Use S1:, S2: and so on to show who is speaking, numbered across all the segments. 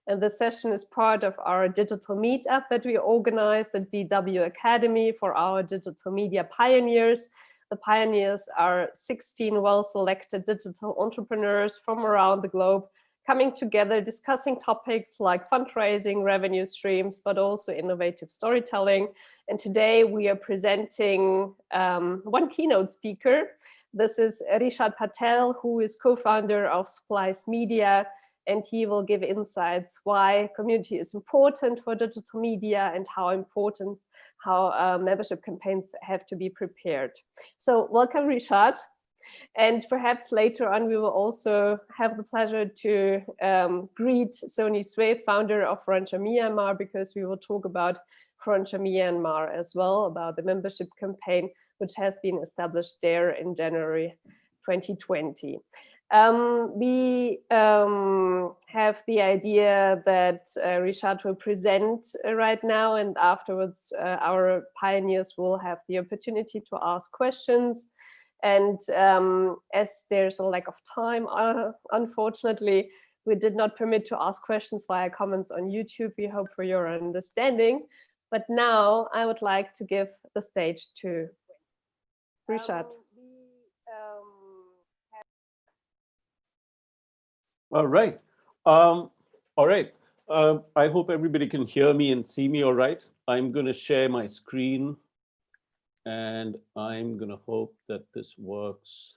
S1: And this session is part of our digital meetup that we organized at DW Academy for our digital media pioneers. The pioneers are 16 well-selected digital entrepreneurs from around the globe coming together, discussing topics like fundraising, revenue streams, but also innovative storytelling. And today we are presenting one keynote speaker. This is Rishad Patel, who is co-founder of Splice Media, and he will give insights why community is important for digital media and how membership campaigns have to be prepared. So welcome, Rishad. And perhaps later on, we will also have the pleasure to greet Sony Sui, founder of Frontier Myanmar, because we will talk about Frontier Myanmar as well, about the membership campaign, which has been established there in January 2020. We have the idea that Rishad will present right now, and afterwards our pioneers will have the opportunity to ask questions. And as there's a lack of time, unfortunately, we did not permit to ask questions via comments on YouTube. We hope for your understanding. But now I would like to give the stage to Rishad.
S2: All right. All right. I hope everybody can hear me and see me all right. I'm going to share my screen. And I'm going to hope that this works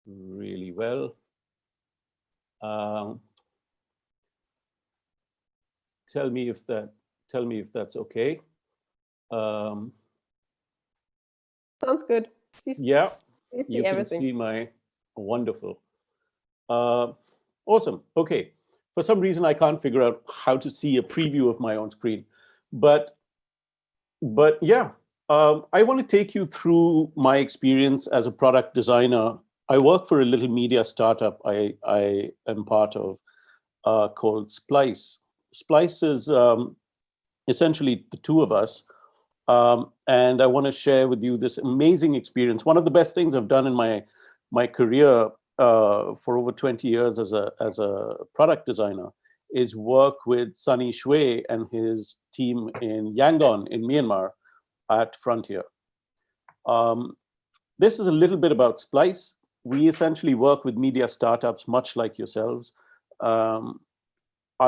S2: really well. Tell me if that's okay.
S1: Sounds good.
S2: Yeah,
S1: you everything.
S2: Can see my wonderful. Awesome. Okay. For some reason, I can't figure out how to see a preview of my own screen, but yeah. I want to take you through my experience as a product designer. I work for a little media startup I am part of called Splice. Splice is essentially the two of us. And I want to share with you this amazing experience. One of the best things I've done in my career for over 20 years as a product designer is work with Sunny Sui and his team in Yangon in Myanmar at Frontier. This is a little bit about Splice. We essentially work with media startups, much like yourselves. Our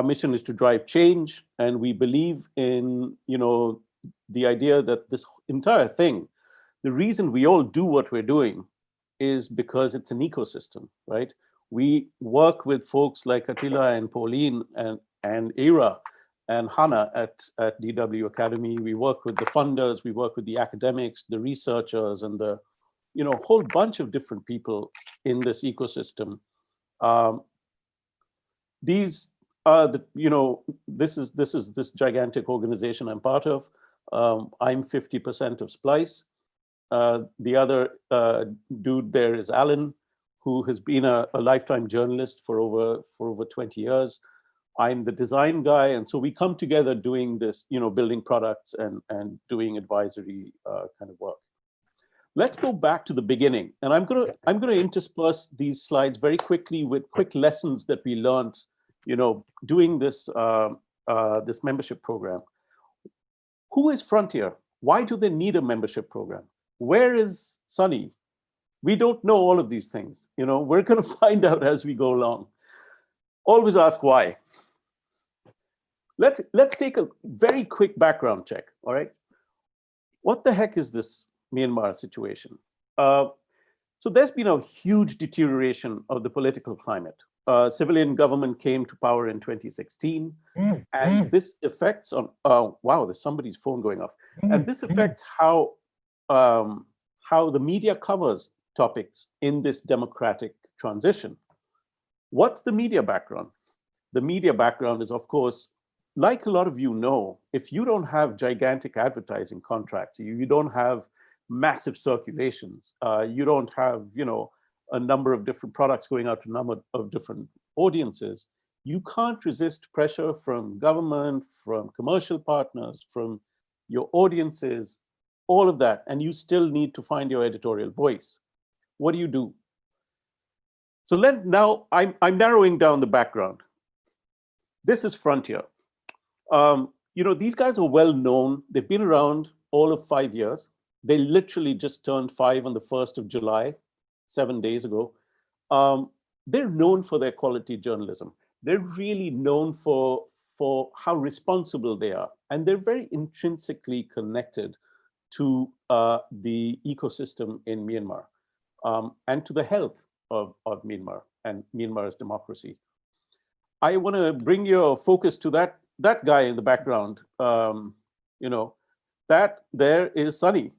S2: mission is to drive change, and we believe in, the idea that this entire thing, the reason we all do what we're doing is because it's an ecosystem, right? We work with folks like Attila and Pauline and Ira and Hannah at DW Academy. We work with the funders, we work with the academics, the researchers, and the whole bunch of different people in this ecosystem. These are this is this gigantic organization I'm part of. I'm 50% of Splice. The other dude there is Alan, who has been a lifetime journalist for over 20 years. I'm the design guy, and so we come together doing this, building products and doing advisory kind of work. Let's go back to the beginning, and I'm gonna intersperse these slides very quickly with quick lessons that we learned, doing this this membership program. Who is Frontier? Why do they need a membership program? Where is Sunny? We don't know all of these things. We're gonna find out as we go along. Always ask why. Let's take a very quick background check, all right? What the heck is this Myanmar situation? So there's been a huge deterioration of the political climate. Civilian government came to power in 2016, and this affects on, wow, there's somebody's phone going off. And this affects how the media covers topics in this democratic transition. What's the media background? The media background is, of course, like a lot of you know, if you don't have gigantic advertising contracts, you don't have massive circulations, you don't have, a number of different products going out to a number of different audiences, you can't resist pressure from government, from commercial partners, from your audiences, all of that, and you still need to find your editorial voice. What do? So now I'm narrowing down the background. This is Frontier. These guys are well known. They've been around all of 5 years. They literally just turned 5 on the 1st of July, 7 days ago. They're known for their quality journalism. They're really known for how responsible they are. And they're very intrinsically connected to the ecosystem in Myanmar and to the health of Myanmar and Myanmar's democracy. I want to bring your focus to that guy in the background. That there is Sunny.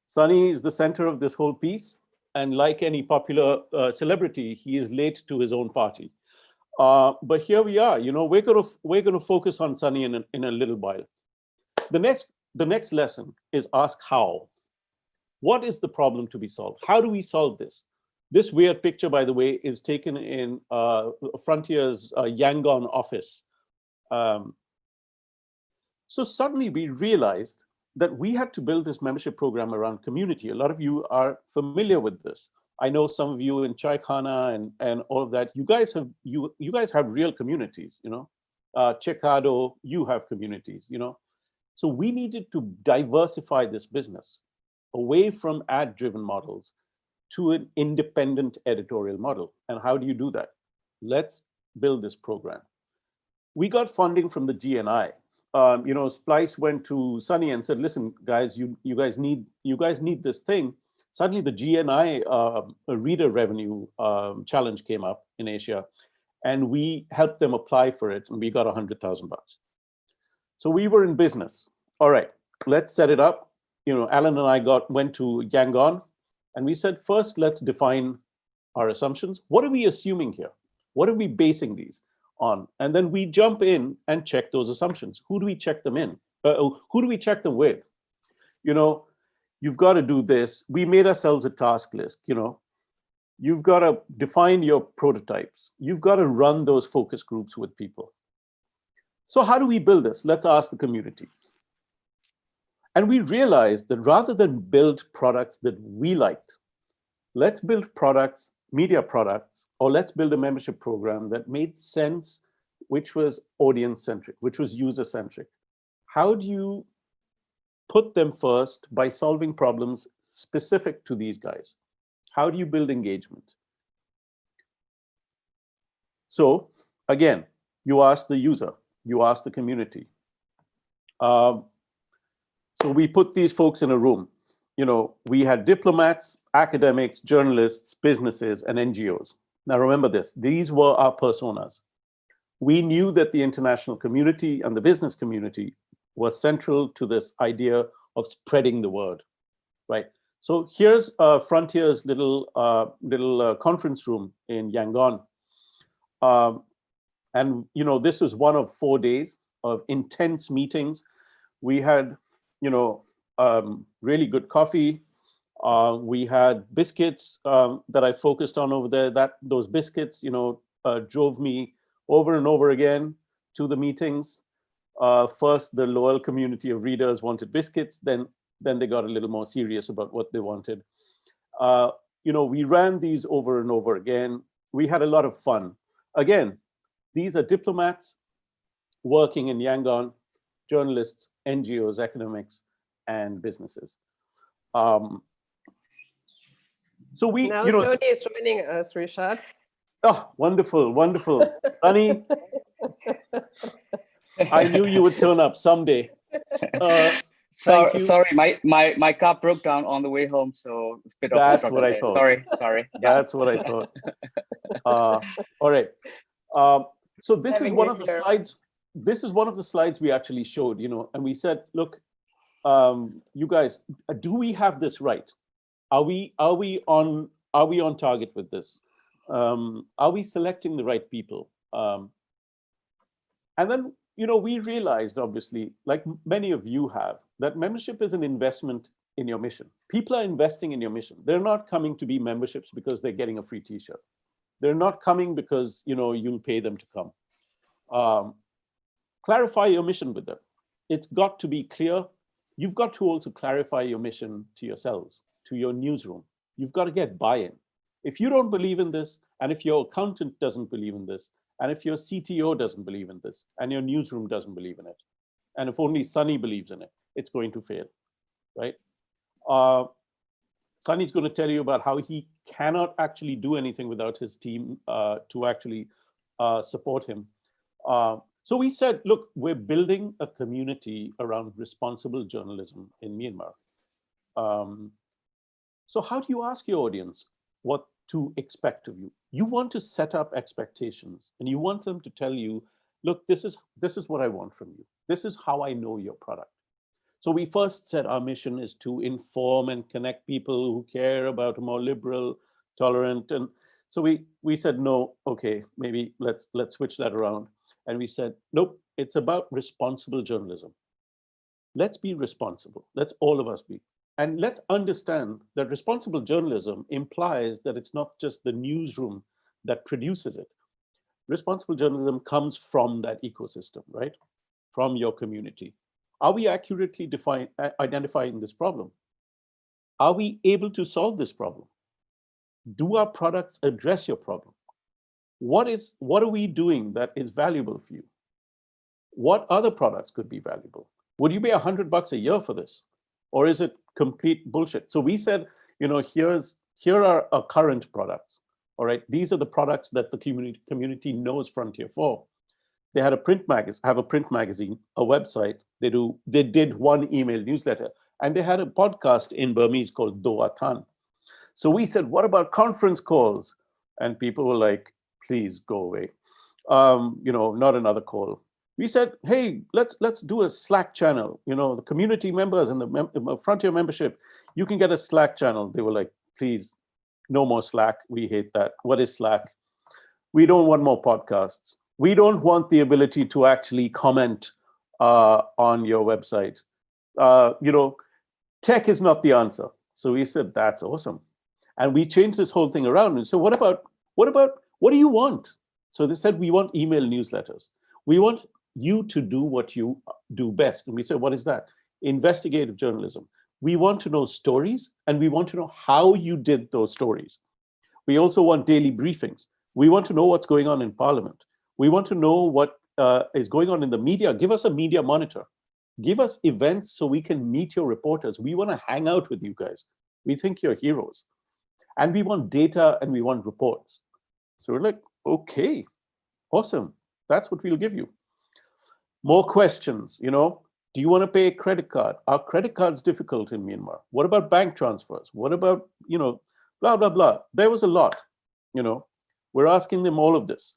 S2: Sunny is the center of this whole piece. And like any popular celebrity, he is late to his own party. But here we are. We're gonna focus on Sunny in a little while. The next lesson is ask how. What is the problem to be solved? How do we solve this? This weird picture, by the way, is taken in Frontier's Yangon office. So suddenly we realized that we had to build this membership program around community. A lot of you are familiar with this. I know some of you in Chai Khana and all of that. You guys have real communities, Chekado, you have communities, So we needed to diversify this business away from ad-driven models to an independent editorial model. And how do you do that? Let's build this program. We got funding from the GNI. Splice went to Sunny and said, "Listen, guys, you guys need this thing." Suddenly, the GNI reader revenue challenge came up in Asia, and we helped them apply for it, and we got $100,000. So we were in business. All right, let's set it up. Alan and I went to Yangon, and we said, first, let's define our assumptions. What are we assuming here? What are we basing these on? And then we jump in and check those assumptions. Who do we check them in? Who do we check them with? You've got to do this. We made ourselves a task list. You've got to define your prototypes. You've got to run those focus groups with people. So how do we build this? Let's ask the community. And we realized that rather than build products that we liked, let's build products, media products, or let's build a membership program that made sense, which was audience-centric, which was user-centric. How do you put them first by solving problems specific to these guys? How do you build engagement? So again, you ask the user, you ask the community. So we put these folks in a room. We had diplomats, academics, journalists, businesses, and NGOs. Now remember this, these were our personas. We knew that the international community and the business community was central to this idea of spreading the word, right? So here's Frontier's little conference room in Yangon. And this was one of 4 days of intense meetings. We had really good coffee. We had biscuits that I focused on over there. Those biscuits, drove me over and over again to the meetings. First, the loyal community of readers wanted biscuits. Then they got a little more serious about what they wanted. We ran these over and over again. We had a lot of fun. Again, these are diplomats working in Yangon, journalists, NGOs, academics, and businesses. So we,
S1: now Sony is joining us, Rishad.
S2: Oh, wonderful, wonderful. Sunny, I knew you would turn up someday.
S3: Sorry, my car broke down on the way home, so it's a bit of a struggle. That's what I thought. Sorry. Yeah.
S2: That's what I thought. All right. So this is one of the slides. This is one of the slides we actually showed, and we said, look, you guys, do we have this right? Are we on target with this? Are we selecting the right people? And then, we realized, obviously, like many of you have, that membership is an investment in your mission. People are investing in your mission. They're not coming to be memberships because they're getting a free t-shirt. They're not coming because, you'll pay them to come. Clarify your mission with them. It's got to be clear. You've got to also clarify your mission to yourselves, to your newsroom. You've got to get buy-in. If you don't believe in this, and if your accountant doesn't believe in this, And if your CTO doesn't believe in this, and your newsroom doesn't believe in it, and if only Sunny believes in it, it's going to fail, right? Sunny's going to tell you about how he cannot actually do anything without his team to actually support him. So we said, look, we're building a community around responsible journalism in Myanmar. So how do you ask your audience what to expect of you? You want to set up expectations, and you want them to tell you, look, this is what I want from you. This is how I know your product. So we first said our mission is to inform and connect people who care about a more liberal, tolerant, and so we said, no, okay, maybe let's switch that around. And we said, nope, it's about responsible journalism. Let's be responsible. Let's all of us be. And let's understand that responsible journalism implies that it's not just the newsroom that produces it. Responsible journalism comes from that ecosystem, right? From your community. Are we accurately identifying this problem? Are we able to solve this problem? Do our products address your problem? What are we doing that is valuable for you? What other products could be valuable? Would you pay $100 a year for this? Or is it complete bullshit? So we said, here are our current products. All right, these are the products that the community knows Frontier for. They had a print magazine, a website. They did one email newsletter, and they had a podcast in Burmese called Doa Than. So we said, what about conference calls? And people were like, please go away. Not another call. We said, hey, let's do a Slack channel. The community members and the Frontier membership, you can get a Slack channel. They were like, please, no more Slack. We hate that. What is Slack? We don't want more podcasts. We don't want the ability to actually comment on your website. Tech is not the answer. So we said, that's awesome. And we changed this whole thing around. And so what do you want? So they said, we want email newsletters. We want you to do what you do best. And we said, what is that? Investigative journalism. We want to know stories, and we want to know how you did those stories. We also want daily briefings. We want to know what's going on in Parliament. We want to know what is going on in the media. Give us a media monitor. Give us events so we can meet your reporters. We want to hang out with you guys. We think you're heroes. And we want data, and we want reports. So we're like, okay, awesome. That's what we'll give you. More questions, do you want to pay a credit card? Are credit cards difficult in Myanmar? What about bank transfers? What about, blah, blah, blah. There was a lot, We're asking them all of this.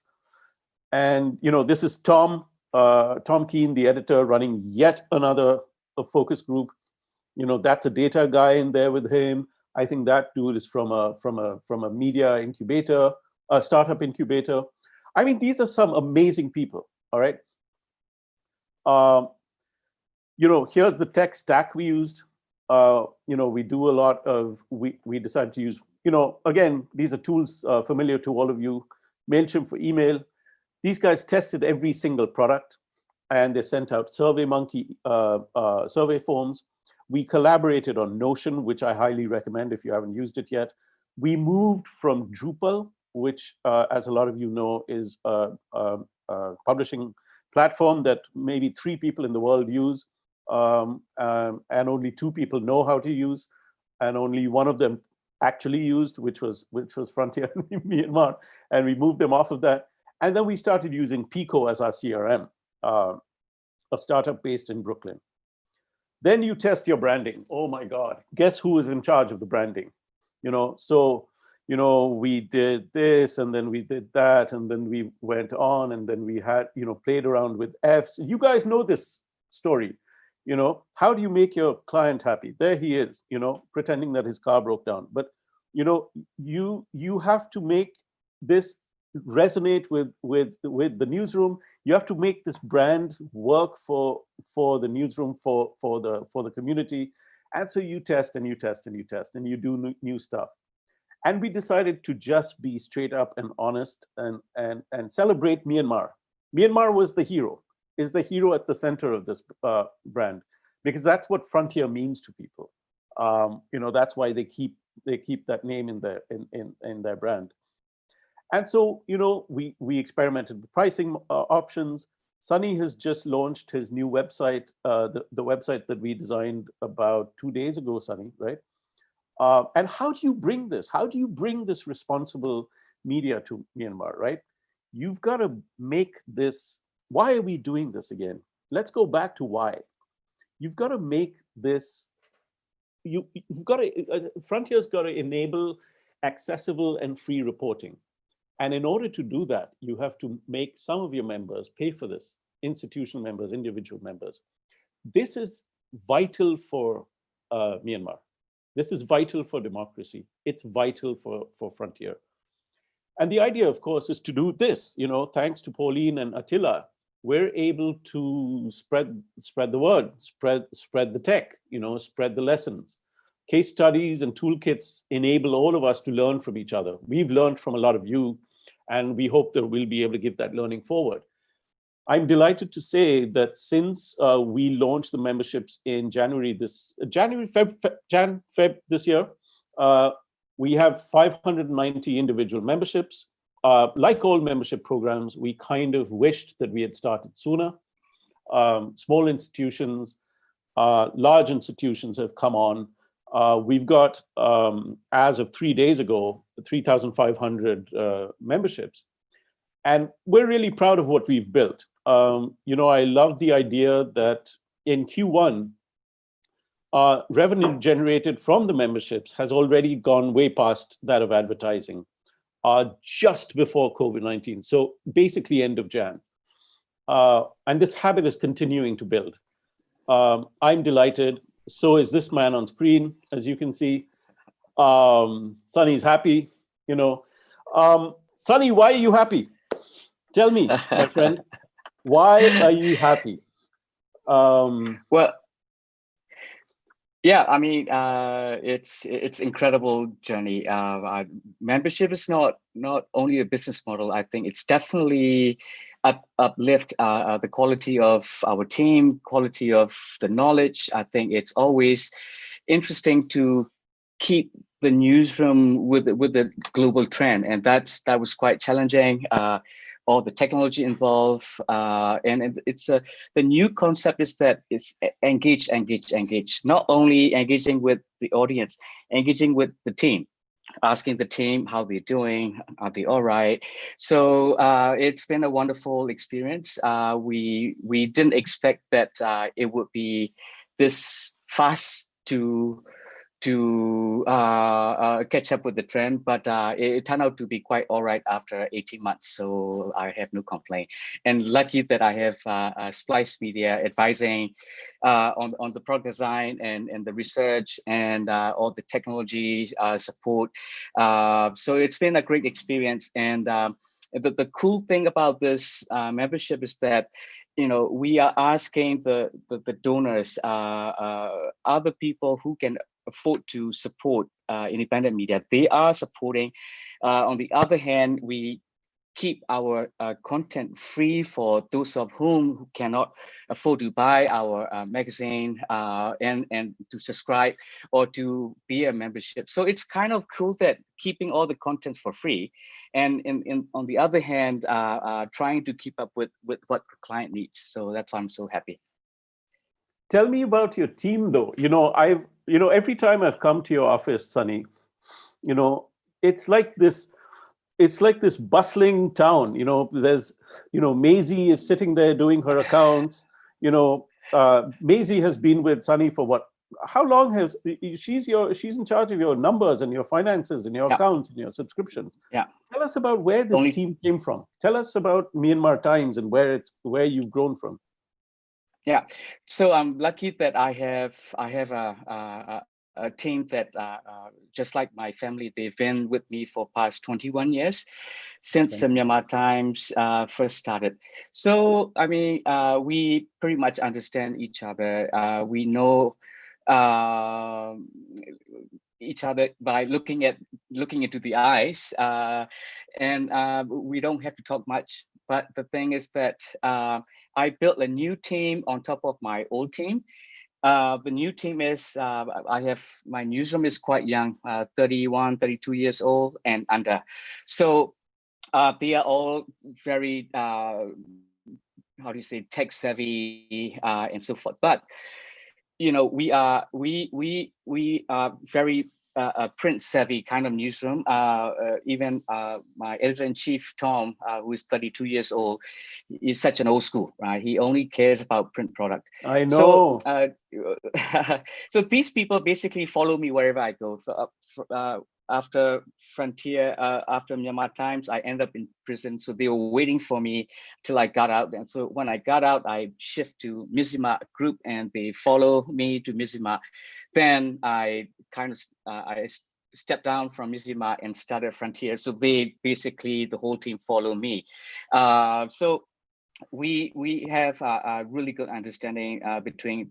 S2: And, this is Tom Keane, the editor, running yet another focus group. That's a data guy in there with him. I think that dude is from a media incubator, a startup incubator. I mean, these are some amazing people, all right? Here's the tech stack we used. We do a lot of, we decided to use, again, these are tools familiar to all of you. MailChimp for email. These guys tested every single product, and they sent out SurveyMonkey survey forms. We collaborated on Notion, which I highly recommend if you haven't used it yet. We moved from Drupal, which, as a lot of you know, is a publishing platform that maybe 3 people in the world use, and only 2 people know how to use, and only one of them actually used, which was Frontier in Myanmar, and we moved them off of that. And then we started using Pico as our CRM, a startup based in Brooklyn. Then you test your branding. Oh my God, guess who is in charge of the branding? We did this, and then we did that, and then we went on, and then we had, played around with Fs. You guys know this story. How do you make your client happy? There he is, pretending that his car broke down. But, you have to make this resonate with the newsroom. You have to make this brand work for the newsroom, for the community. And so you test and you test and you test, and you do new stuff. And we decided to just be straight up and honest and celebrate Myanmar. Myanmar was the hero, is the hero at the center of this brand, because that's what Frontier means to people. That's why they keep that name in their brand. And so, we experimented with pricing options. Sunny has just launched his new website, the website that we designed about 2 days ago, Sunny, right? And how do you bring this? How do you bring this responsible media to Myanmar, right? You've got to make this. Why are we doing this again? Let's go back to why. You've got to make this. You've got to. Frontier's got to enable accessible and free reporting. And in order to do that, you have to make some of your members pay for this, institutional members, individual members. This is vital for Myanmar. This is vital for democracy. It's vital for Frontier. And the idea, of course, is to do this. Thanks to Pauline and Attila, we're able to spread the word, spread the tech, spread the lessons. Case studies and toolkits enable all of us to learn from each other. We've learned from a lot of you, and we hope that we'll be able to give that learning forward. I'm delighted to say that since we launched the memberships in Feb this year, we have 590 individual memberships. Like all membership programs, we kind of wished that we had started sooner. Small institutions, large institutions have come on. We've got, as of 3 days ago, 3,500 memberships. And we're really proud of what we've built. I love the idea that in Q1, revenue generated from the memberships has already gone way past that of advertising, just before COVID-19. So basically end of Jan. And this habit is continuing to build. I'm delighted. So is this man on screen, as you can see. Sunny's happy, Sunny, why are you happy? Tell me, my friend, why are you happy?
S3: Well, yeah, I mean, it's incredible journey. Membership is not only a business model. I think it's definitely uplift the quality of our team, quality of the knowledge. I think it's always interesting to keep the newsroom with the global trend, and that was quite challenging. All the technology involved, and it's the new concept is that it's engage. Not only engaging with the audience, engaging with the team, asking the team how they're doing, are they all right? So it's been a wonderful experience. We didn't expect that it would be this fast to catch up with the trend, but it turned out to be quite all right after 18 months. So I have no complaint. And lucky that I have Splice Media advising on the product design and the research and all the technology support. So it's been a great experience. And the cool thing about this membership is that we are asking the donors, other people who can afford to support independent media. They are supporting. On the other hand, we keep our content free for those of whom cannot afford to buy our magazine and to subscribe or to be a membership. So it's kind of cool that keeping all the contents for free, and on the other hand, trying to keep up with what the client needs. So that's why I'm so happy.
S2: Tell me about your team, though. Every time I've come to your office, Sunny, it's like this bustling town. There's, Maisie is sitting there doing her accounts. Maisie has been with Sunny for what? How long has she's in charge of your numbers and your finances and your accounts and your subscriptions?
S3: Yeah.
S2: Tell us about where this team came from. Tell us about Myanmar Times and where you've grown from.
S3: Yeah, so I'm lucky that I have a team that just like my family, they've been with me for past 21 years since Myanmar Times first started. So I mean, we pretty much understand each other. We know each other by looking into the eyes, and we don't have to talk much. But the thing is that I built a new team on top of my old team. The new team is, my newsroom is quite young, 31, 32 years old and under. So They are all very how do you say, tech savvy and so forth. But we are very print savvy kind of newsroom. Even my editor-in-chief Tom, who is 32 years old, is such an old school, right? He only cares about print product.
S2: I know.
S3: So, so these people basically follow me wherever I go. So, after Frontier, after Myanmar Times, I ended up in prison. So they were waiting for me till I got out. And so when I got out, I shift to Mizzima Group, and they follow me to Mizzima. Then I kind of I stepped down from Mizzima and started Frontier. So they basically, the whole team follow me. So we have a really good understanding between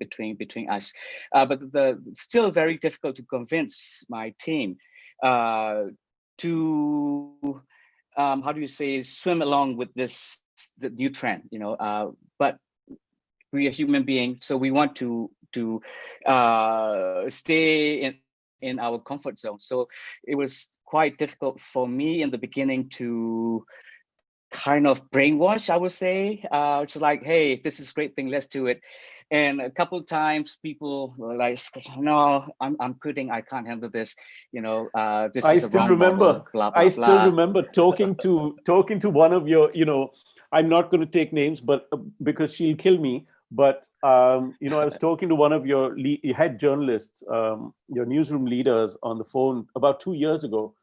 S3: us, but still very difficult to convince my team to how do you say, swim along with the new trend, but we are human beings, so we want to stay in our comfort zone. So it was quite difficult for me in the beginning to kind of brainwash, I would say. It's like, hey, this is a great thing, let's do it. And a couple of times people were like, no, I'm quitting, I can't handle this, this
S2: I
S3: is a
S2: still
S3: wrong
S2: remember.
S3: model, blah, blah,
S2: I still
S3: blah.
S2: remember talking to one of your, I'm not going to take names, but because she'll kill me. But I was talking to one of your head journalists, your newsroom leaders, on the phone about 2 years ago,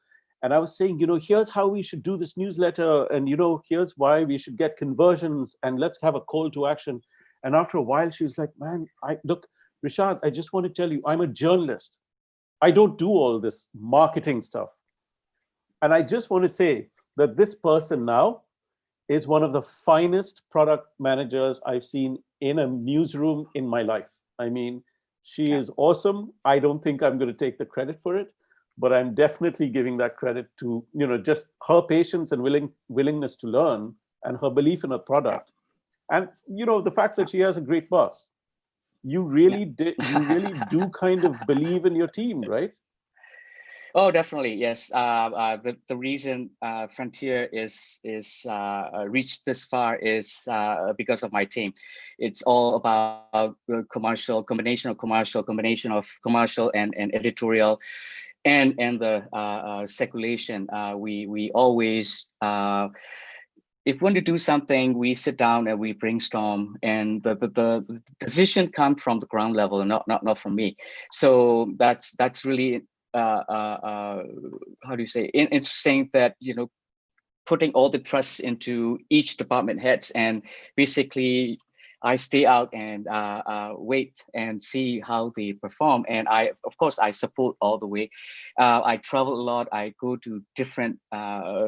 S2: and I was saying, here's how we should do this newsletter, and here's why we should get conversions, and let's have a call to action. And after a while, she was like, man, look, Rishad, I just want to tell you, I'm a journalist. I don't do all this marketing stuff. And I just want to say that this person now is one of the finest product managers I've seen in a newsroom in my life. I mean, she is awesome. I don't think I'm going to take the credit for it, but I'm definitely giving that credit to, just her patience and willingness to learn, and her belief in her product. And, the fact that she has a great boss. You really do kind of believe in your team, right?
S3: Oh, definitely, yes. The reason Frontier is reached this far is because of my team. It's all about combination of commercial and editorial, and the circulation. We always, if we want to do something, we sit down and we brainstorm, and the decision comes from the ground level, and not from me. So that's really how do you say, interesting, that putting all the trust into each department heads, and basically I stay out and wait and see how they perform. And of course I support all the way. I travel a lot. I go to different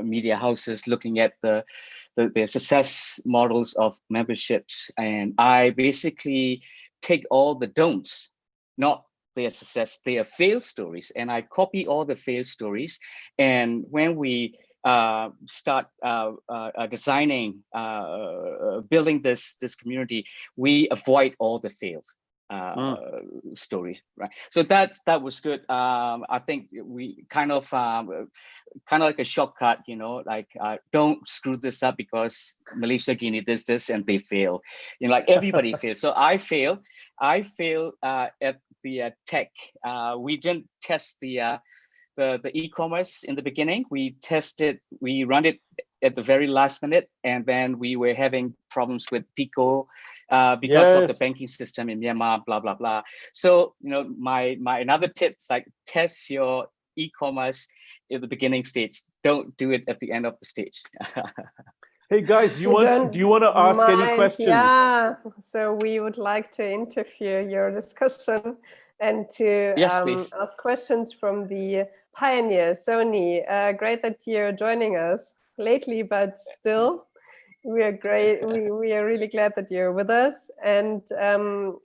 S3: media houses looking at the success models of memberships, and I basically take all the don'ts, not their success, their failed stories, and I copy all the failed stories. And when we start designing, building this community, we avoid all the failed stories, right? So that was good. I think we kind of like a shortcut, like don't screw this up because Malaysia, Guinea, this, and they fail. Like everybody fails. So I fail at the tech. We didn't test the e-commerce in the beginning. We run it at the very last minute, and then we were having problems with Pico because of the banking system in Myanmar, blah, blah, blah. So, my another tip is like, test your e-commerce at the beginning stage. Don't do it at the end of the stage.
S2: Hey guys, do you want to ask any questions?
S1: Yeah, so we would like to interfere your discussion and to ask questions from the pioneers. Sony, great that you're joining us lately, but still, we are great. We are really glad that you're with us. And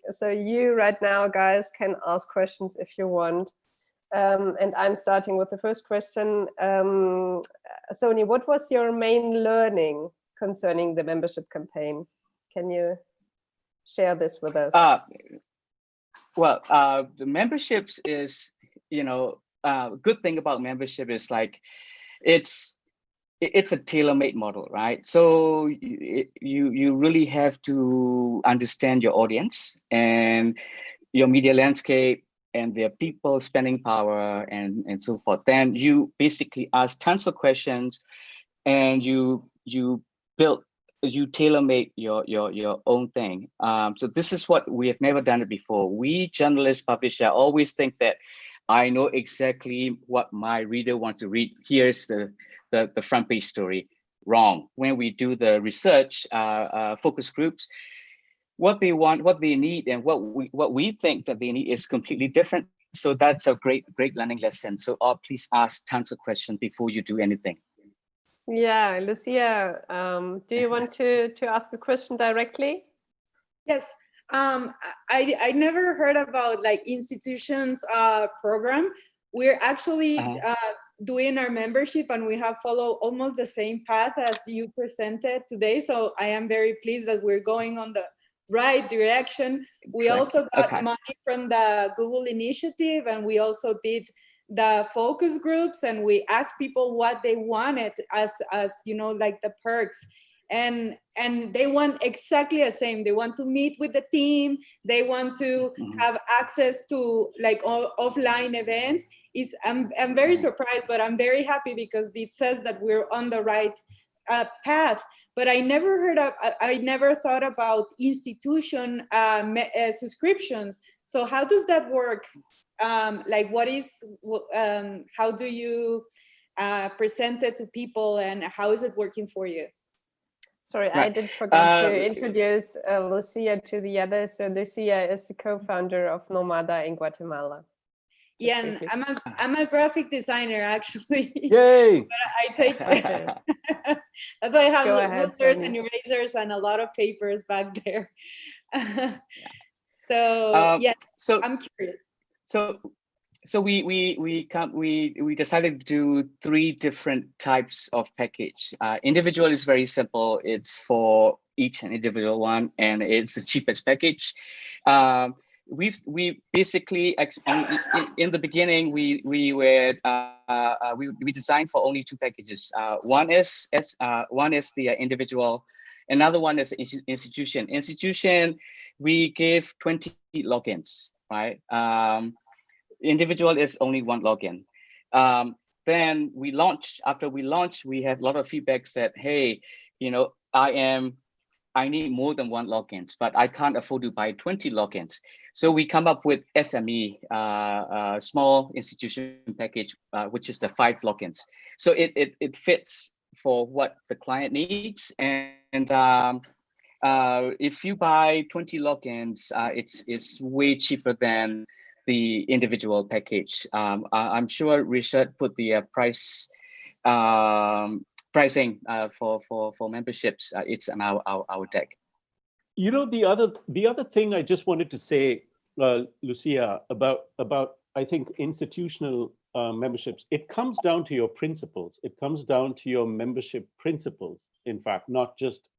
S1: so you right now, guys, can ask questions if you want. And I'm starting with the first question. Sony, what was your main learning concerning the membership campaign? Can you share this with us?
S3: Well, the memberships is, good thing about membership is like, it's it's a tailor-made model, right? So you really have to understand your audience and your media landscape and their people spending power and so forth. Then you basically ask tons of questions, and you tailor-make your own thing. So this is what we have never done it before. We journalists, publisher, always think that I know exactly what my reader wants to read. Here's the front page story. Wrong. When we do the research, focus groups, what they want, what they need, and what we think that they need is completely different. So that's a great learning lesson. So please ask tons of questions before you do anything.
S1: Yeah, Lucia, do you want to ask a question directly?
S4: Yes. I never heard about like institutions program. We're actually doing our membership, and we have followed almost the same path as you presented today. So I am very pleased that we're going on the right direction. We also got money from the Google initiative, and we also did the focus groups, and we asked people what they wanted as you know, like the perks. And they want exactly the same. They want to meet with the team. They want to have access to like offline events. I'm very surprised, but I'm very happy because it says that we're on the right path. But I never thought about institution subscriptions. So how does that work? Like how do you present it to people, and how is it working for you?
S1: Sorry, right. I did forget to introduce Lucia to the others. So Lucia is the co-founder of Nomada in Guatemala.
S4: Yeah, and I'm a graphic designer actually.
S2: Yay!
S4: But I take that's why I have rulers and erasers and a lot of papers back there. So yeah, so I'm curious.
S3: So we decided to do 3 different types of package. Individual is very simple. It's for each and individual one, and it's the cheapest package. We basically in the beginning we designed for only 2 packages. One is the individual. Another one is institution. Institution, we gave 20 logins, right? Individual is only 1 login. Then after we launched, we had a lot of feedback that, hey, you know, I need more than 1 logins, but I can't afford to buy 20 logins. So we come up with SME, small institution package, which is the 5 logins. So it fits for what the client needs. And if you buy 20 logins, it's way cheaper than the individual package. I'm sure Richard put the pricing for memberships. It's on our deck.
S2: You know, the other thing I just wanted to say, Lucia, about I think institutional memberships. It comes down to your principles. It comes down to your membership principles. In fact, not just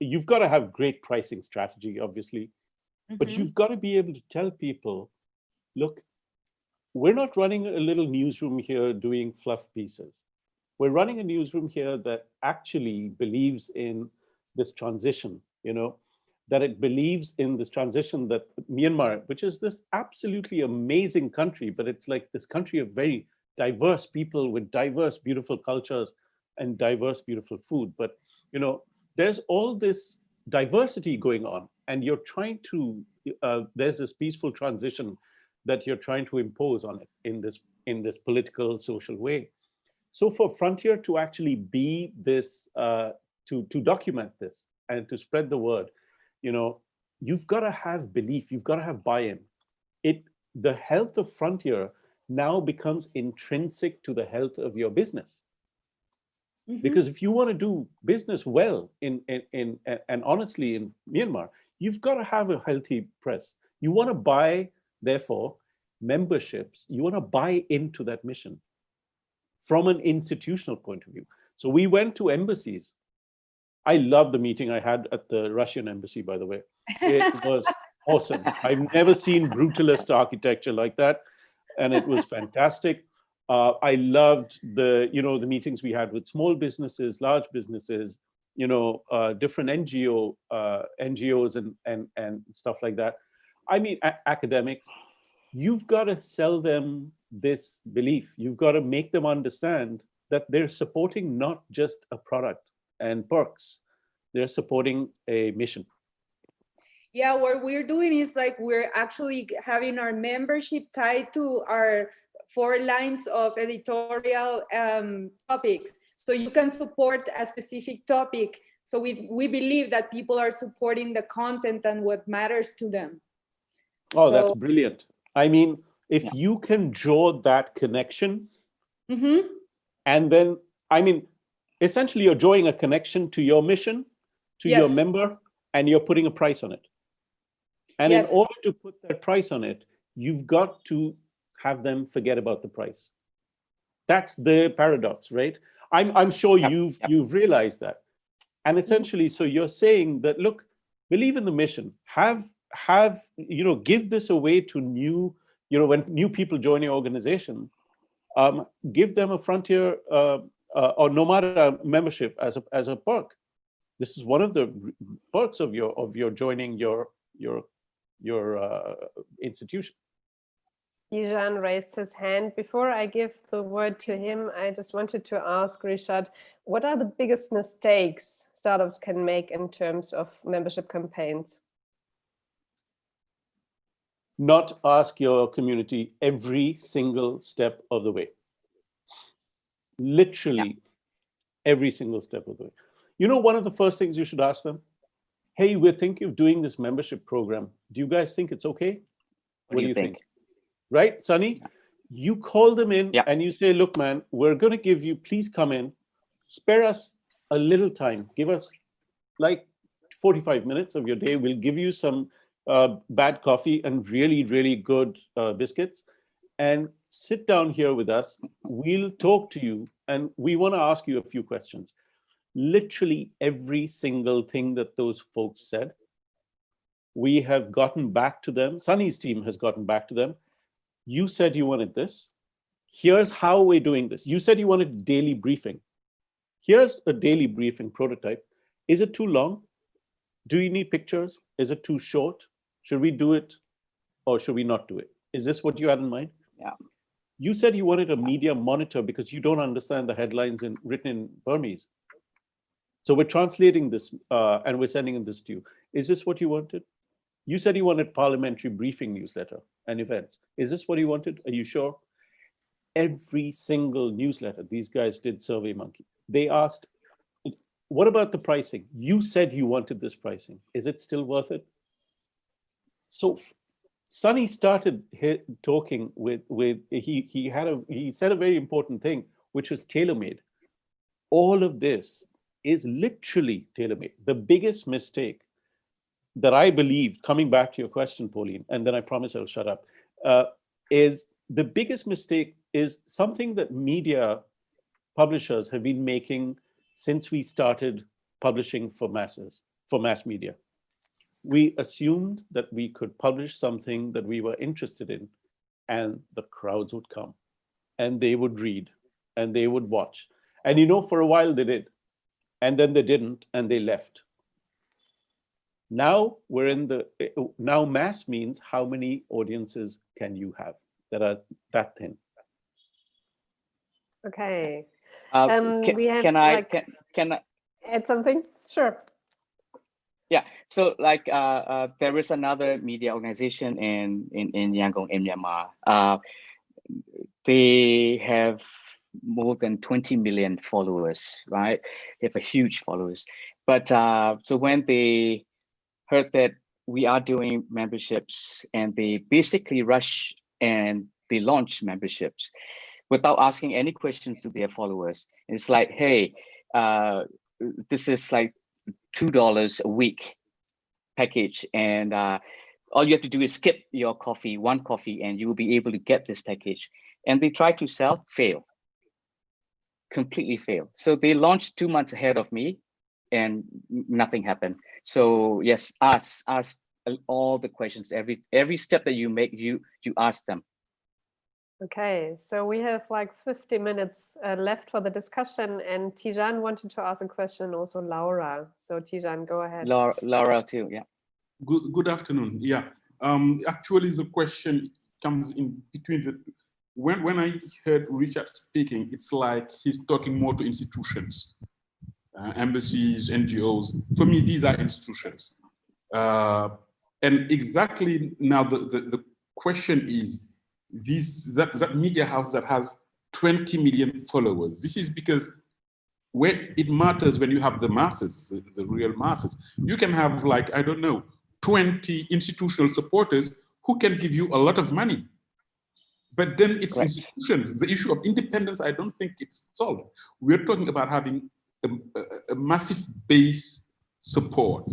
S2: you've got to have great pricing strategy, obviously, but you've got to be able to tell people, look, we're not running a little newsroom here doing fluff pieces. We're running a newsroom here that actually believes in this transition, you know, that it believes in this transition that Myanmar, which is this absolutely amazing country, but it's like this country of very diverse people with diverse, beautiful cultures and diverse, beautiful food. But, you know, there's all this diversity going on, and you're trying to, there's this peaceful transition that you're trying to impose on it in this political, social way. So for Frontier to actually be this, to document this and to spread the word, you know, you've got to have belief, you've got to have buy-in. The health of Frontier now becomes intrinsic to the health of your business. Because if you want to do business well and honestly in Myanmar, you've got to have a healthy press. You want to buy, therefore, memberships. You want to buy into that mission from an institutional point of view. So we went to embassies. I love the meeting I had at the Russian embassy, by the way. It was awesome. I've never seen brutalist architecture like that. And it was fantastic. I loved the, the meetings we had with small businesses, large businesses, different NGOs and stuff like that. I mean, academics. You've got to sell them this belief. You've got to make them understand that they're supporting not just a product and perks, they're supporting a mission.
S4: Yeah, what we're doing is like we're actually having our membership tied to our 4 lines of editorial topics. So you can support a specific topic. So we believe that people are supporting the content and what matters to them.
S2: Oh, that's brilliant. I mean, if
S3: Yeah.
S2: you can draw that connection,
S4: Mm-hmm.
S2: and then, I mean, essentially you're drawing a connection to your mission, to your
S4: Yes.
S2: member, and you're putting a price on it. And
S4: Yes.
S2: in order to put that price on it, you've got to have them forget about the price. That's the paradox, right? I'm sure
S3: Yep.
S2: you've realized that. And essentially, so you're saying that, look, believe in the mission, give this away to new, when new people join your organization, give them a Frontier or Nomada membership as a perk. This is one of the perks of your joining your institution.
S1: Bijan raised his hand. Before I give the word to him, I just wanted to ask Rishad, what are the biggest mistakes startups can make in terms of membership campaigns?
S2: Not ask your community every single step of the way. Literally every single step of the way. One of the first things you should ask them, hey, we're thinking of doing this membership program. Do you guys think it's okay?
S3: What do you think?
S2: Right, Sunny? Yeah. You call them in and you say, look, man, we're going to give you, please come in, spare us a little time. Give us like 45 minutes of your day. We'll give you some bad coffee and really, really good biscuits. And sit down here with us. We'll talk to you. And we want to ask you a few questions. Literally every single thing that those folks said, we have gotten back to them. Sunny's team has gotten back to them. You said you wanted this. Here's how we're doing this. You said you wanted daily briefing. Here's a daily briefing prototype. Is it too long? Do you need pictures? Is it too short? Should we do it or should we not do it? Is this what you had in mind?
S3: Yeah.
S2: You said you wanted a media monitor because you don't understand the headlines written in Burmese. So we're translating this and we're sending this to you. Is this what you wanted? You said you wanted parliamentary briefing newsletter and events. Is this what you wanted? Are you sure? Every single newsletter, these guys did SurveyMonkey. They asked, what about the pricing? You said you wanted this pricing. Is it still worth it? So Sunny started talking he said a very important thing, which was tailor-made. All of this is literally tailor-made. The biggest mistake that I believe, coming back to your question, Pauline, and then I promise I'll shut up, is the biggest mistake is something that media publishers have been making since we started publishing for mass media. We assumed that we could publish something that we were interested in, and the crowds would come, and they would read, and they would watch. And for a while they did, and then they didn't, and they left. Now now mass means how many audiences can you have that are that thin?
S1: Okay.
S3: Can I
S1: add something? Sure.
S3: Yeah. So there is another media organization in Yangon, in Myanmar. They have more than 20 million followers, right? They have a huge followers. But so when they heard that we are doing memberships, and they basically rush and they launch memberships without asking any questions to their followers. It's like, hey, this is like $2 a week package, and all you have to do is skip your one coffee, and you will be able to get this package. And they try to sell, completely fail. So they launched 2 months ahead of me, and nothing happened. So yes, ask all the questions. Every step that you make, you ask them.
S1: Okay, so we have like 50 minutes left for the discussion, and Tijan wanted to ask a question, also Laura. So Tijan, go ahead.
S3: Laura too, yeah.
S5: Good afternoon. Yeah. Actually, the question comes in between the. When I heard Richard speaking, it's like he's talking more to institutions, embassies, NGOs. For me, these are institutions. And exactly now, the question is, that media house that has 20 million followers. This is because where it matters when you have the masses, the real masses. You can have, like, I don't know, 20 institutional supporters who can give you a lot of money. But then it's
S3: Correct.
S5: institutions. The issue of independence, I don't think it's solved. We're talking about having a massive base support.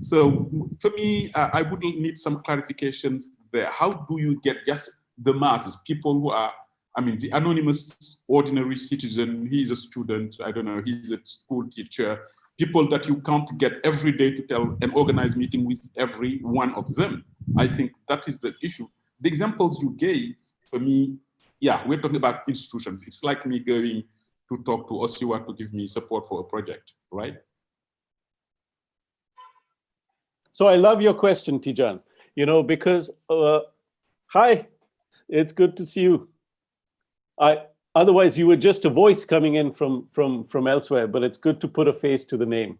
S5: So for me, I would need some clarifications there. How do you get just the masses, people who are, I mean, the anonymous ordinary citizen, he's a student, I don't know, he's a school teacher, people that you can't get every day to tell and organize meeting with every one of them. I think that is the issue. The examples you gave, for me, yeah, we're talking about institutions. It's like me going to talk to Osiwa to give me support for a project, right?
S2: So I love your question, Tijan, because, hi, it's good to see you. Otherwise, you were just a voice coming in from elsewhere, but it's good to put a face to the name.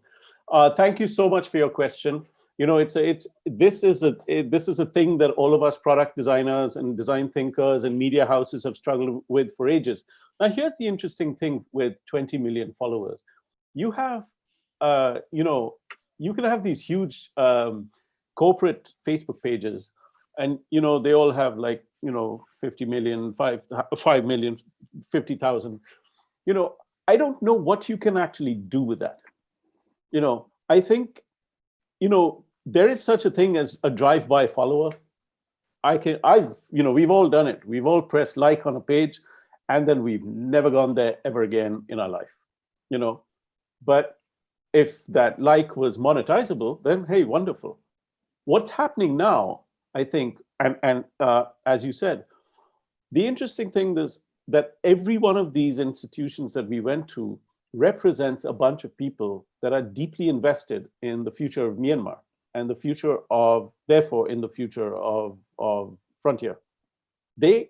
S2: Thank you so much for your question. This is a thing that all of us product designers and design thinkers and media houses have struggled with for ages. Now, here's the interesting thing with 20 million followers. You have, you can have these huge corporate Facebook pages, and they all have like 50 million, 5 million, 50,000. I don't know what you can actually do with that. I think there is such a thing as a drive-by follower. We've all done it. We've all pressed like on a page, and then we've never gone there ever again in our life. But if that like was monetizable, then hey, wonderful. What's happening now, I think, and as you said, the interesting thing is that every one of these institutions that we went to represents a bunch of people that are deeply invested in the future of Myanmar and the future of, therefore, in the future of Frontier. The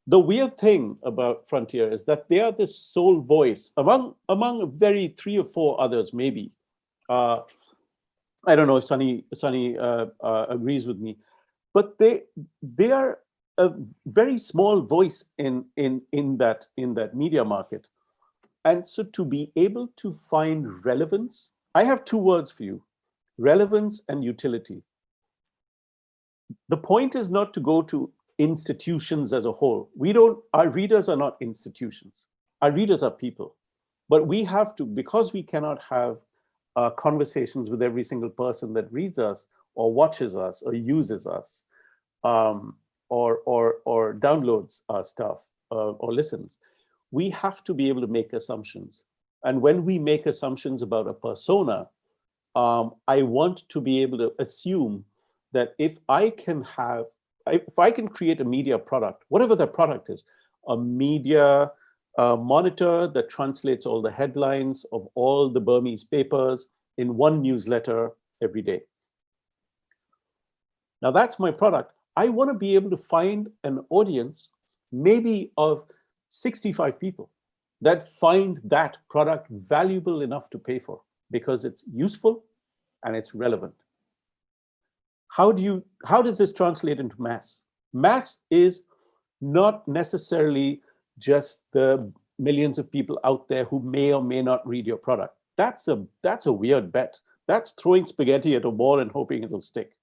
S2: weird thing about Frontier is that they are this sole voice among very 3 or 4 others, maybe. I don't know if Sunny agrees with me, but they are a very small voice in that media market. And so to be able to find relevance, I have 2 words for you: relevance and utility. The point is not to go to institutions as a whole. Our readers are not institutions. Our readers are people. But we have to, because we cannot have conversations with every single person that reads us or watches us or uses us or downloads our stuff or listens. We have to be able to make assumptions. And when we make assumptions about a persona, I want to be able to assume that if I can create a media product, whatever that product is, a media monitor that translates all the headlines of all the Burmese papers in one newsletter every day. Now that's my product. I want to be able to find an audience, maybe of 65 people, that find that product valuable enough to pay for because it's useful and it's relevant. How does this translate into mass? Mass is not necessarily just the millions of people out there who may or may not read your product. That's a weird bet. That's throwing spaghetti at a wall and hoping it'll stick.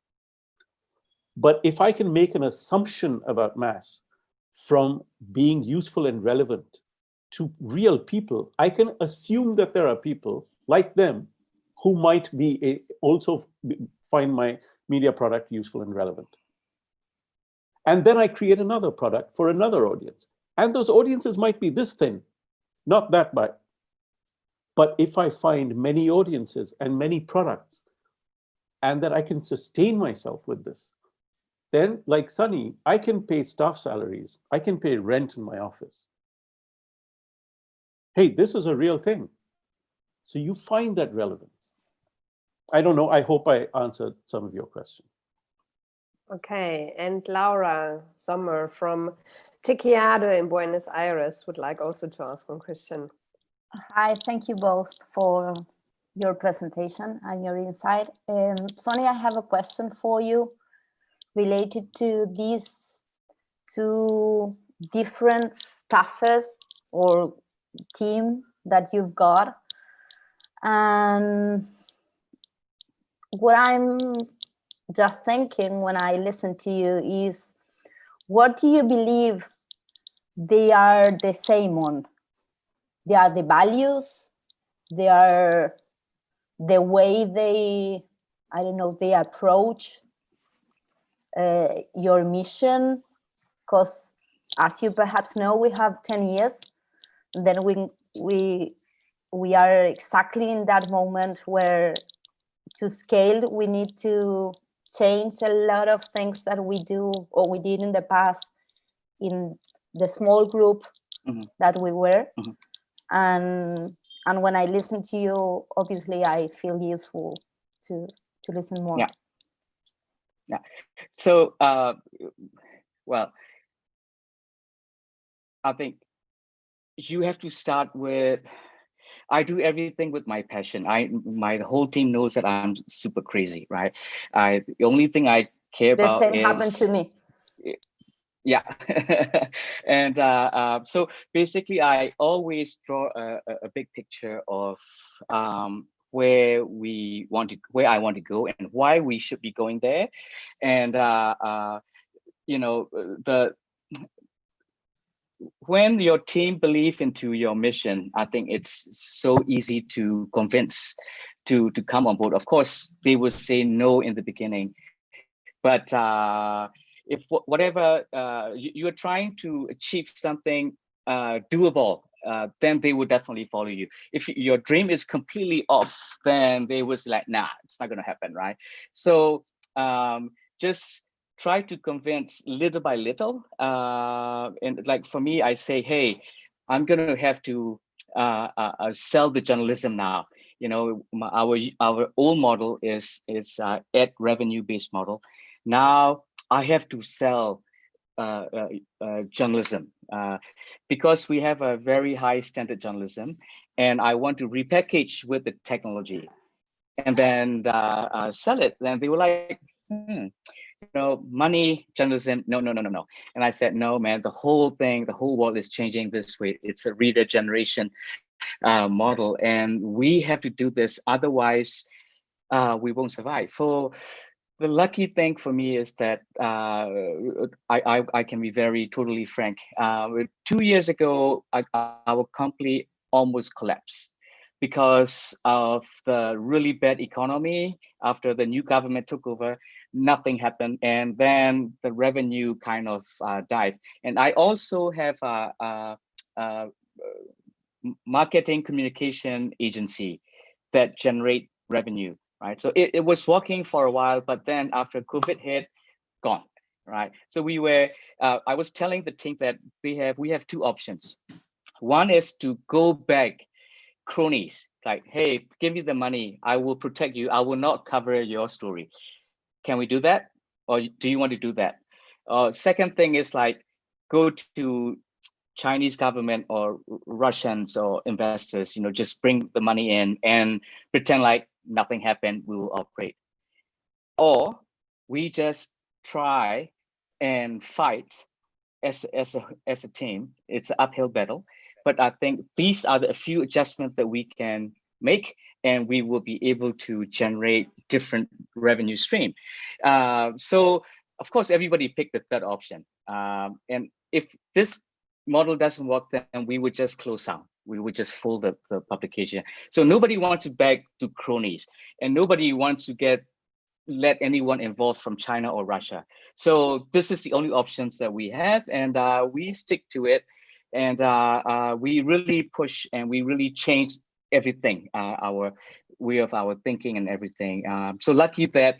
S2: But if I can make an assumption about mass from being useful and relevant to real people, I can assume that there are people like them who might be also find my media product useful and relevant. And then I create another product for another audience. And those audiences might be this thin, not that big. But if I find many audiences and many products, and that I can sustain myself with this, then like Sunny, I can pay staff salaries. I can pay rent in my office. Hey, this is a real thing. So you find that relevance. I don't know. I hope I answered some of your questions.
S1: Okay, and Laura Sommer from Tequeado in Buenos Aires would like also to ask one question.
S6: Hi, thank you both for your presentation and your insight. Sonia, I have a question for you related to these two different staffers or team that you've got. And what I'm just thinking when I listen to you is, what do you believe they are the same on? They are the values, they are the way they, I don't know, they approach your mission, because as you perhaps know, we have 10 years, then we are exactly in that moment where to scale, we need to change a lot of things that we do or we did in the past in the small group that we were. And when I listen to you, obviously I feel useful to listen more.
S3: Yeah. So, well, I think you have to start with, I do everything with my passion. My whole team knows that I'm super crazy, right? The only thing I care about is—
S6: The same happened to me.
S3: Yeah. And so basically I always draw a big picture of where I want to go and why we should be going there. And you know, when your team believe into your mission, I think it's so easy to convince to come on board. Of course, they will say no in the beginning, but if whatever you are trying to achieve something doable, then they will definitely follow you. If your dream is completely off, then they was like, nah, it's not going to happen, right? So just try to convince little by little. And like for me, I say, hey, I'm going to have to sell the journalism now. You know, our old model is ad revenue based model. Now I have to sell journalism because we have a very high standard journalism, and I want to repackage with the technology and then sell it. Then they were like, you know, money, journalism, no. And I said, no, man, the whole world is changing this way. It's a reader generation model, and we have to do this. Otherwise, we won't survive. For the lucky thing for me is that I can be totally frank. 2 years ago, our company almost collapsed because of the really bad economy. After the new government took over, nothing happened, and then the revenue kind of died. And I also have a marketing communication agency that generate revenue. Right, so it was working for a while, but then after COVID hit, gone. Right, so we were. I was telling the team that we have two options. One is to go back, cronies, like, hey, give me the money, I will protect you, I will not cover your story. Can we do that, or do you want to do that? Second thing is like, go to Chinese government or Russians or investors, you know, just bring the money in and pretend like nothing happened, we will operate. Or we just try and fight as a team. It's an uphill battle, but I think these are the few adjustments that we can make, and we will be able to generate different revenue stream. So of course, everybody picked the third option. And if this model doesn't work, then we would just close down. We would just fold the publication. So nobody wants to beg to cronies, and nobody wants to let anyone involved from China or Russia. So this is the only options that we have, and we stick to it. And we really push and we really change everything. way of our thinking and everything. So lucky that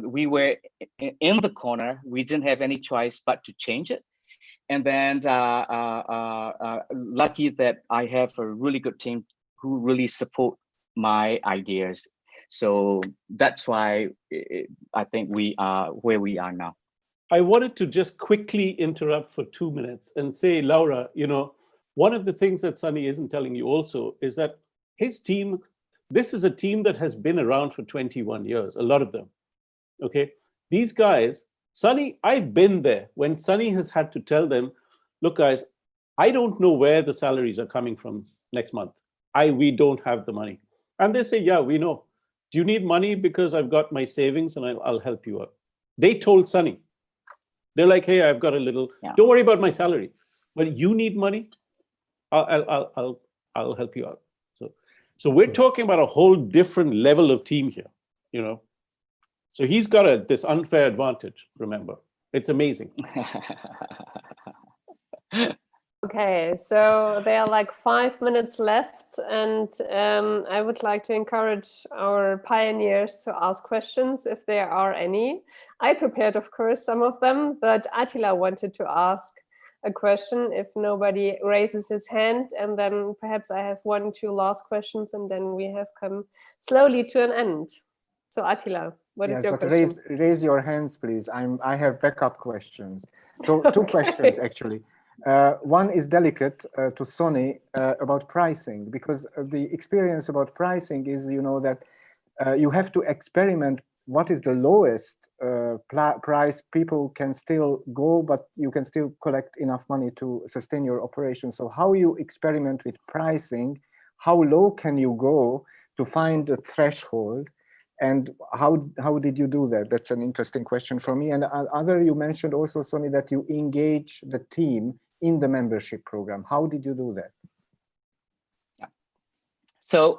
S3: we were in the corner. We didn't have any choice but to change it. And then lucky that I have a really good team who really support my ideas. So that's why I think we are where we are now.
S2: I wanted to just quickly interrupt for 2 minutes and say, Laura, one of the things that Sunny isn't telling you also is that his team, this is a team that has been around for 21 years, a lot of them, okay? These guys, Sunny, I've been there when Sunny has had to tell them, look, guys, I don't know where the salaries are coming from next month. We don't have the money. And they say, yeah, we know. Do you need money? Because I've got my savings and I'll help you out. They told Sunny, they're like, hey, I've got a little, don't worry about my salary, but you need money, I'll help you out. So we're talking about a whole different level of team here, So he's got this unfair advantage, remember. It's amazing.
S1: Okay, so there are like 5 minutes left, and I would like to encourage our pioneers to ask questions if there are any. I prepared, of course, some of them, but Attila wanted to ask a question if nobody raises his hand, and then perhaps I have 1 or 2 last questions, and then we have come slowly to an end. So Attila, what is your question?
S7: Raise your hands, please. I have backup questions. So 2 questions actually. One is delicate to Sonny about pricing, because the experience about pricing is, that you have to experiment what is the lowest price people can still go, but you can still collect enough money to sustain your operation. So how you experiment with pricing, how low can you go to find a threshold? And how did you do that? That's an interesting question for me. And you mentioned also, Sonny, that you engage the team in the membership program. How did you do that?
S3: Yeah. So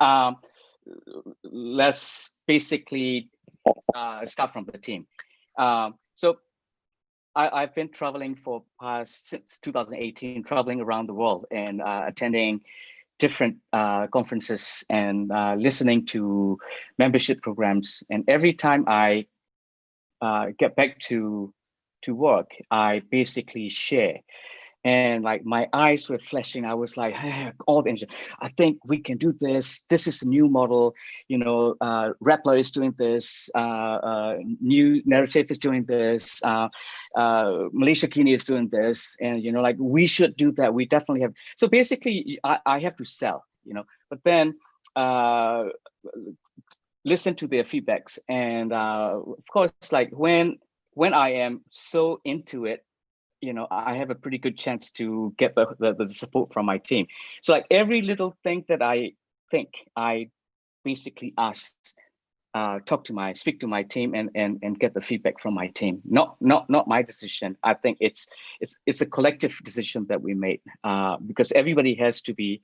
S3: let's basically start from the team. So I've been traveling since 2018, traveling around the world and attending different conferences and listening to membership programs. And every time I get back to work, I basically share. And like my eyes were flashing. I was like, hey, all the energy. I think we can do this. This is a new model. Rappler is doing this. New Narrative is doing this. Malaysia Kini is doing this. And we should do that. We definitely have. So basically, I have to sell. But then listen to their feedbacks. And of course, like when I am so into it, I have a pretty good chance to get the support from my team. So like every little thing that I think, I basically speak to my team and get the feedback from my team. Not my decision. I think it's a collective decision that we made because everybody has to be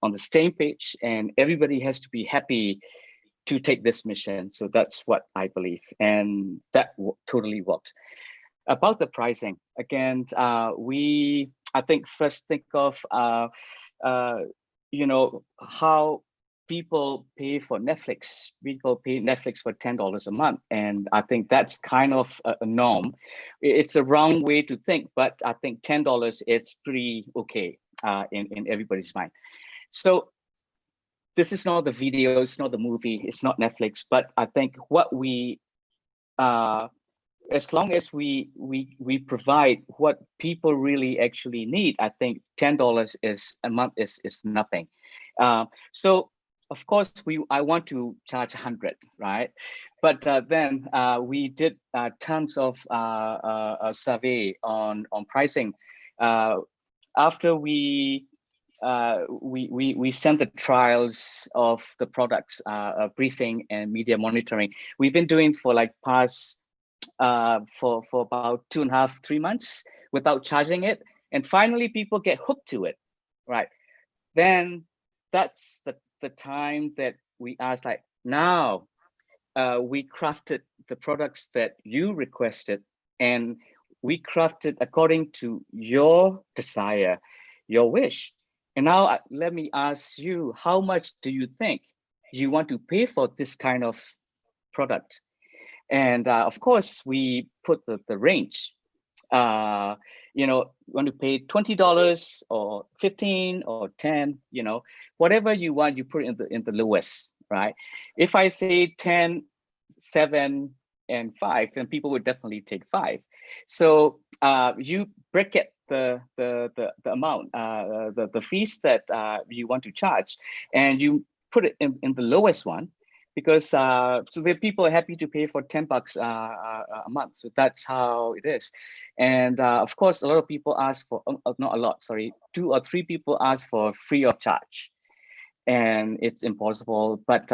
S3: on the same page and everybody has to be happy to take this mission. So that's what I believe, and that totally worked. About the pricing, again, I think first think of how people pay for Netflix. People pay Netflix for $10 a month, and I think that's kind of a norm. It's a wrong way to think, but I think $10 it's pretty okay in everybody's mind. So this is not the video, it's not the movie, it's not Netflix, but I think what we as long as we provide what people really actually need, I think $10 a month is nothing. So of course I want to charge 100, right? But then we did tons of survey on pricing. After we sent the trials of the products, briefing and media monitoring. We've been doing for like past for about 2.5, 3 months without charging it. And finally people get hooked to it, right? Then that's the time that we asked, like, now we crafted the products that you requested, and we crafted according to your desire, your wish. And now let me ask you, how much do you think you want to pay for this kind of product. And of course, we put the range. You know, you want to pay $20 or 15 or 10, you know, whatever you want, you put in the lowest, right? If I say 10, 7, and 5, then people would definitely take 5. So you bracket the amount, the fees that you want to charge, and you put it in the lowest one, because so the people are happy to pay for $10 a month. So that's how it is. And of course, a lot of people ask for, not a lot, sorry, 2 or 3 people ask for free of charge, and it's impossible. But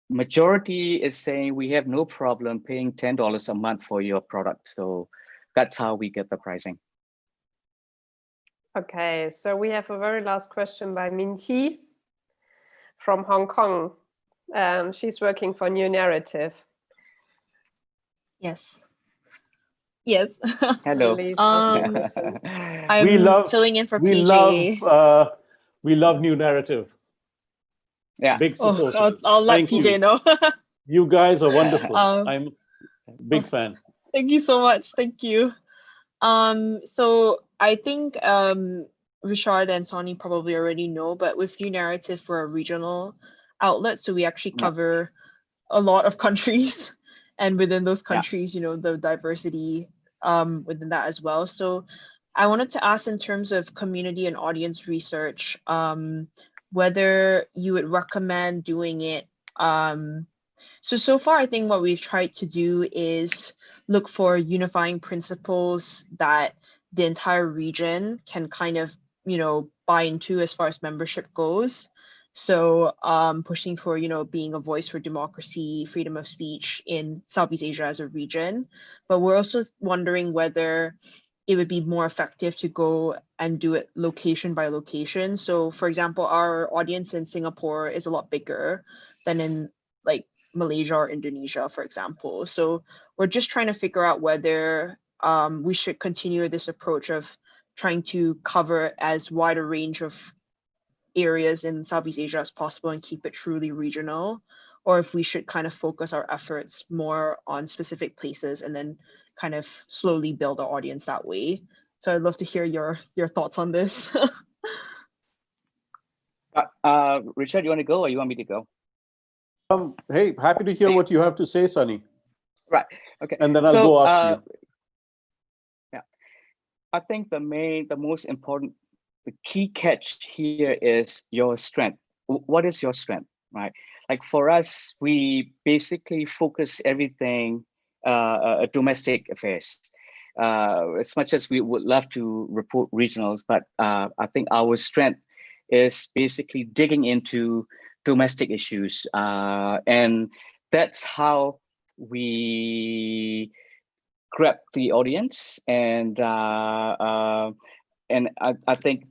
S3: majority is saying we have no problem paying $10 a month for your product. So that's how we get the pricing.
S1: Okay, so we have a very last question by Min Hee from Hong Kong. She's working for New Narrative.
S8: Yes. Yes.
S3: Hello.
S1: Please ask your question.
S8: I'm filling in for PJ.
S2: We love New Narrative.
S3: Yeah.
S2: Big support.
S8: I'll let
S2: Thank
S8: PJ
S2: you.
S8: know.
S2: You guys are wonderful. I'm a big fan.
S8: Thank you so much. Thank you. So I think Richard and Sonny probably already know, but with New Narrative, we're a regional outlet, so we actually cover a lot of countries, and within those countries, you know, the diversity within that as well. So I wanted to ask, in terms of community and audience research, whether you would recommend doing it. So far, I think what we've tried to do is look for unifying principles that the entire region can kind of, you know, buy into as far as membership goes. So pushing for, you know, being a voice for democracy, freedom of speech in Southeast Asia as a region. But we're also wondering whether it would be more effective to go and do it location by location. So for example, our audience in Singapore is a lot bigger than in like Malaysia or Indonesia, for example. So we're just trying to figure out whether we should continue this approach of trying to cover as wide a range of areas in Southeast Asia as possible and keep it truly regional, or if we should kind of focus our efforts more on specific places and then kind of slowly build our audience that way. So I'd love to hear your thoughts on this.
S3: Richard, you want to go or you want me to go?
S2: Hey, happy to hear what you have to say, Sonny.
S3: Right. Okay.
S2: And then I'll go after you.
S3: Yeah. I think the most important, the key catch here is your strength. What is your strength, right? Like for us, we basically focus everything domestic affairs. As much as we would love to report regionals, but I think our strength is basically digging into domestic issues, and that's how we grab the audience. And I think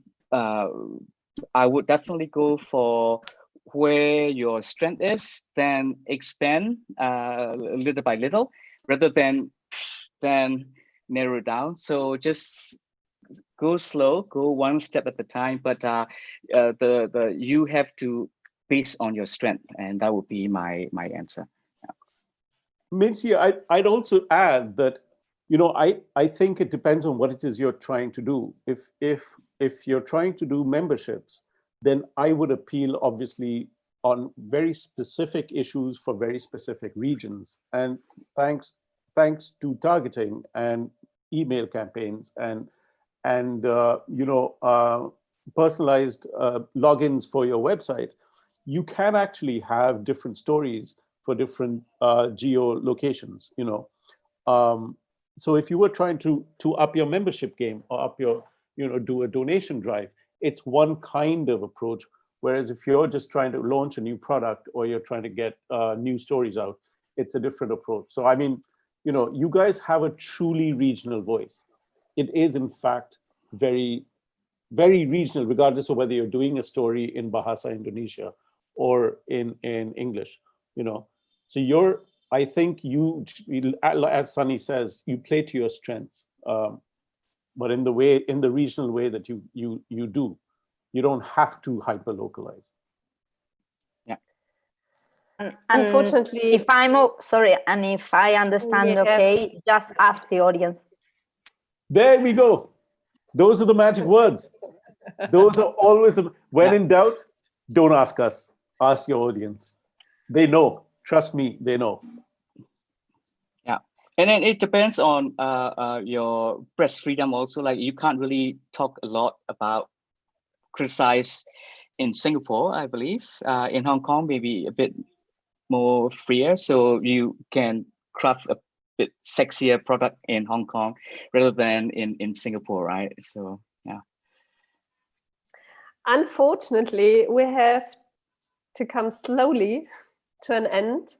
S3: I would definitely go for where your strength is, then expand little by little, rather than narrow down. So just go slow, go one step at a time. But you have to base on your strength, and that would be my answer.
S2: Mincy, I'd also add that, you know, I think it depends on what it is you're trying to do. If you're trying to do memberships, then I would appeal obviously on very specific issues for very specific regions. And thanks to targeting and email campaigns and you know, personalized logins for your website, you can actually have different stories for different geo-locations, you know. So if you were trying to up your membership game or up your, you know, do a donation drive, it's one kind of approach. Whereas if you're just trying to launch a new product or you're trying to get new stories out, it's a different approach. So, I mean, you know, you guys have a truly regional voice. It is, in fact, very, very regional, regardless of whether you're doing a story in Bahasa Indonesia or in English, you know. So I think you, as Sonny says, you play to your strengths, but in the regional way that you do. You don't have to hyper localize.
S3: Yeah.
S6: And
S1: Unfortunately,
S6: if I'm sorry, and if I understand
S1: have-
S6: okay, just ask the audience.
S2: There we go. Those are the magic words. Those are always, when in doubt, don't ask us. Ask your audience. They know. Trust me, they know.
S3: Yeah, and then it depends on your press freedom also. Like you can't really talk a lot about criticize in Singapore, I believe. In Hong Kong, maybe a bit more freer, so you can craft a bit sexier product in Hong Kong rather than in Singapore, right? So yeah.
S1: Unfortunately, we have to come slowly to an end.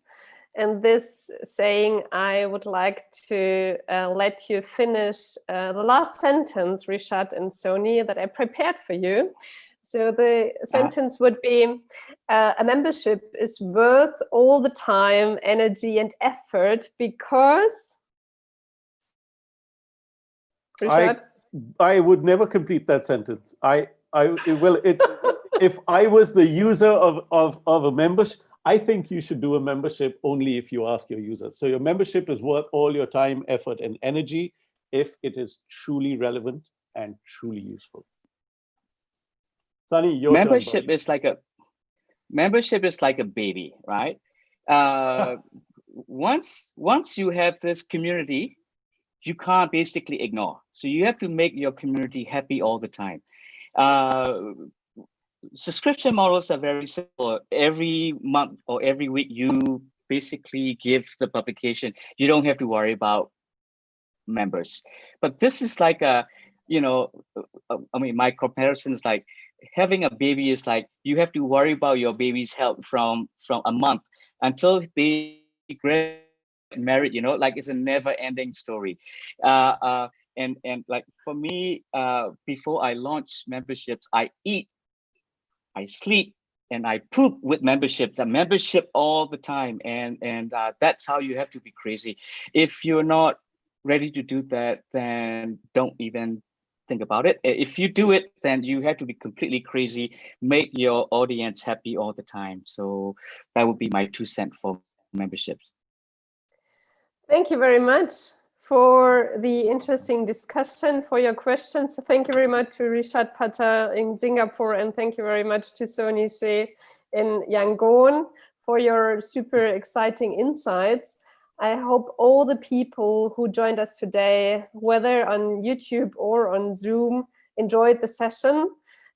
S1: And this saying, I would like to let you finish the last sentence, Rishad and Sony, that I prepared for you. So the sentence would be, a membership is worth all the time, energy, and effort because... Rishad?
S2: I would never complete that sentence. If I was the user of a membership, I think you should do a membership only if you ask your users. So your membership is worth all your time, effort, and energy if it is truly relevant and truly useful. Sunny, your
S3: membership
S2: turn,
S3: is like a baby, right? Once you have this community, you can't basically ignore. So you have to make your community happy all the time. Subscription models are very simple. Every month or every week, you basically give the publication. You don't have to worry about members. But this is like my comparison is like having a baby is like you have to worry about your baby's health from a month until they get married, like it's a never-ending story. And like for me, before I launch memberships, I eat, I sleep, and I poop with memberships. A membership all the time, and that's how you have to be crazy. If you're not ready to do that, then don't even think about it. If you do it, then you have to be completely crazy. Make your audience happy all the time. So that would be my 2 cents for memberships.
S1: Thank you very much for the interesting discussion, for your questions. Thank you very much to Rishad Patel in Singapore, and thank you very much to Sony Se in Yangon for your super exciting insights. I hope all the people who joined us today, whether on YouTube or on Zoom, enjoyed the session.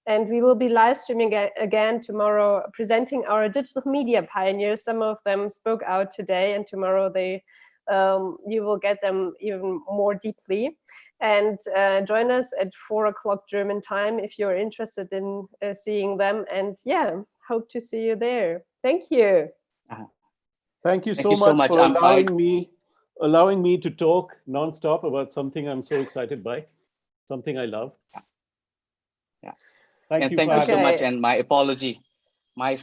S1: And we will be live streaming again tomorrow, presenting our digital media pioneers. Some of them spoke out today, and tomorrow you will get them even more deeply. And join us at 4 o'clock German time if you're interested in seeing them. And yeah, hope to see you there. Thank you.
S2: Thank you so much for allowing me to talk nonstop about something I'm so excited by, something I love.
S3: Yeah.
S2: Thank you
S3: so much. And my apology. My